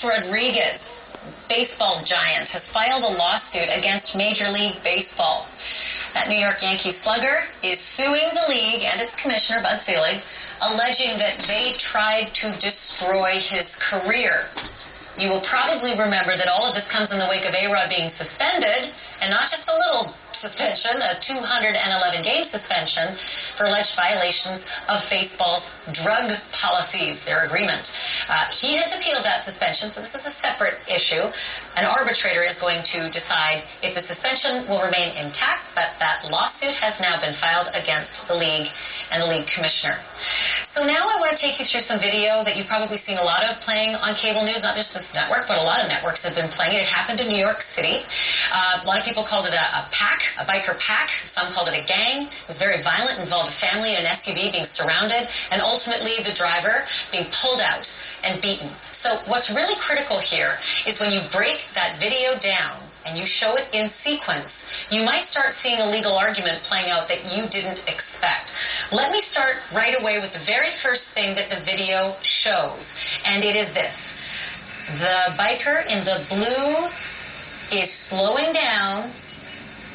Rodriguez, baseball giant, has filed a lawsuit against Major League Baseball. That New York Yankees slugger is suing the league and its commissioner, Bud Selig, alleging that they tried to destroy his career. You will probably remember that all of this comes in the wake of A-Rod being suspended, and not just a little suspension, a 211-game suspension for alleged violations of baseball's drug policies, their agreement. He has appealed that suspension, so this is a separate issue. An arbitrator is going to decide if the suspension will remain intact, but that lawsuit has now been filed against the league and the league commissioner. So now I want to take you through some video that you've probably seen a lot of playing on cable news, not just this network, but a lot of networks have been playing it. It happened in New York City. A lot of people called it a pack, a biker pack. Some called it a gang. It was very violent, involved a family and an SUV being surrounded, and ultimately the driver being pulled out and beaten. So what's really critical here is when you break that video down and you show it in sequence, you might start seeing a legal argument playing out that you didn't expect. Let me start right away with the very first thing that the video shows, and it is this. The biker in the blue is slowing down.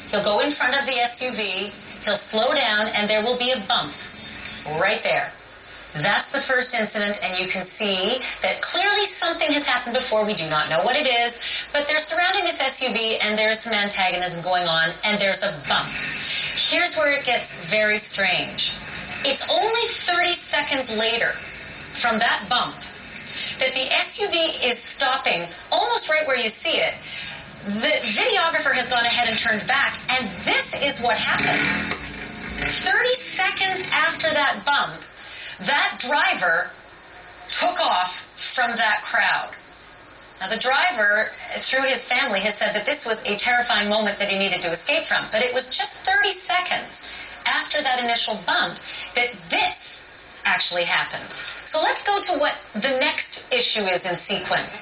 He'll go in front of the SUV, he'll slow down, and there will be a bump right there. That's the first incident, and you can see that clearly something has happened before. We do not know what it is, but they're surrounding this SUV, and there's some antagonism going on, and there's a bump. Here's where it gets very strange. It's only 30 seconds later from that bump that the SUV is stopping almost right where you see it. The videographer has gone ahead and turned back, and this is what happened. 30 seconds after that bump, that driver took off from that crowd. Now, the driver, through his family, has said that this was a terrifying moment that he needed to escape from, but it was just 30 seconds after that initial bump that this actually happened. So let's go to what the next issue is in sequence.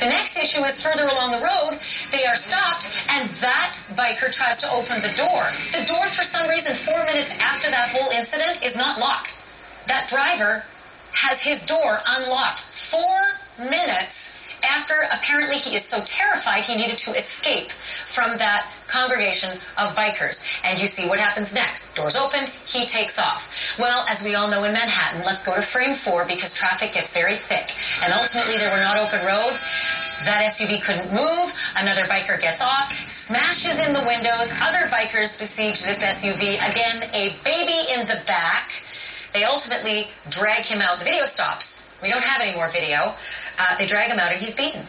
The next issue is further along the road. They are stopped, and that biker tries to open the door. The door, for some reason, 4 minutes after that whole incident, is not locked. That driver has his door unlocked 4 minutes after apparently he is so terrified he needed to escape from that congregation of bikers. And you see what happens next. Doors open, he takes off. Well, as we all know in Manhattan, let's go to frame 4 because traffic gets very thick. And ultimately there were not open roads. That SUV couldn't move. Another biker gets off, smashes in the windows. Other bikers besiege this SUV. Again, a baby in the back. They ultimately drag him out. The video stops. We don't have any more video. They drag him out, and he's beaten.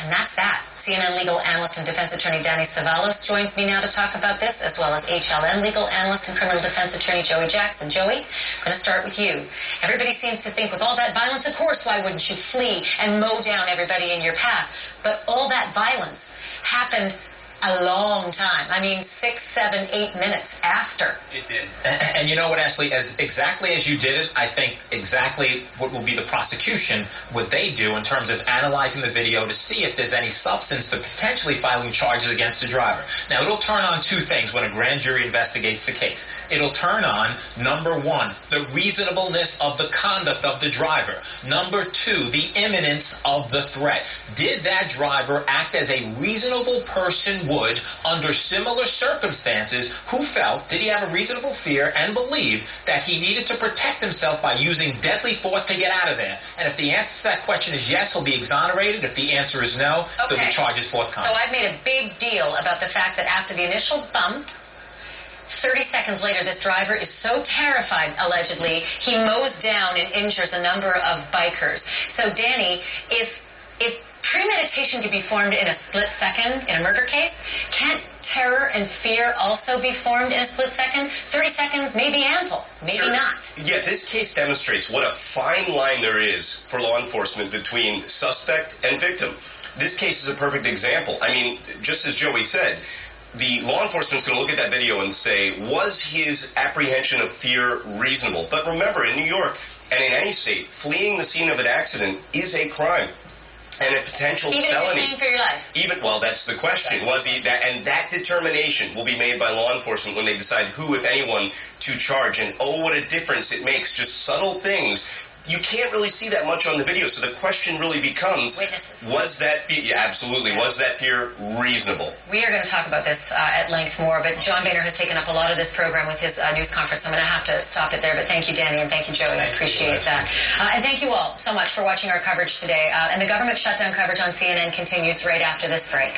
And that's that. CNN legal analyst and defense attorney Danny Savalos joins me now to talk about this, as well as HLN legal analyst and criminal defense attorney Joey Jackson. Joey, I'm going to start with you. Everybody seems to think with all that violence, of course, why wouldn't you flee and mow down everybody in your path? But all that violence happened a long time. I mean, 6, 7, 8 minutes after. It did. And you know what, Ashley, exactly as you did it, I think exactly what will be the prosecution, what they do in terms of analyzing the video to see if there's any substance to potentially filing charges against the driver. Now, it'll turn on 2 things when a grand jury investigates the case. It'll turn on, number 1, the reasonableness of the conduct of the driver. Number 2, the imminence of the threat. Did that driver act as a reasonable person would under similar circumstances who felt, did he have a reasonable fear and believe that he needed to protect himself by using deadly force to get out of there? And if the answer to that question is yes, he'll be exonerated. If the answer is no, there'll be charges forthcoming. So I've made a big deal about the fact that after the initial bump, 30 seconds later, this driver is so terrified, allegedly, he mows down and injures a number of bikers. So, Danny, if premeditation can be formed in a split second in a murder case, can't terror and fear also be formed in a split second? 30 seconds may be ample, maybe not. Yeah, this case demonstrates what a fine line there is for law enforcement between suspect and victim. This case is a perfect example. I mean, just as Joey said, the law enforcement's going to look at that video and say, was his apprehension of fear reasonable? But remember, in New York and in any state, fleeing the scene of an accident is a crime and a potential felony. Even if you're fleeing for your life? Well, that's the question. And that determination will be made by law enforcement when they decide who, if anyone, to charge. And oh, what a difference it makes. Just subtle things you can't really see that much on the video. So the question really becomes, was that fear reasonable? We are going to talk about this at length more, but John Boehner has taken up a lot of this program with his news conference. I'm going to have to stop it there, but thank you, Danny, and thank you, Joey. I appreciate that. And thank you all so much for watching our coverage today. And the government shutdown coverage on CNN continues right after this break.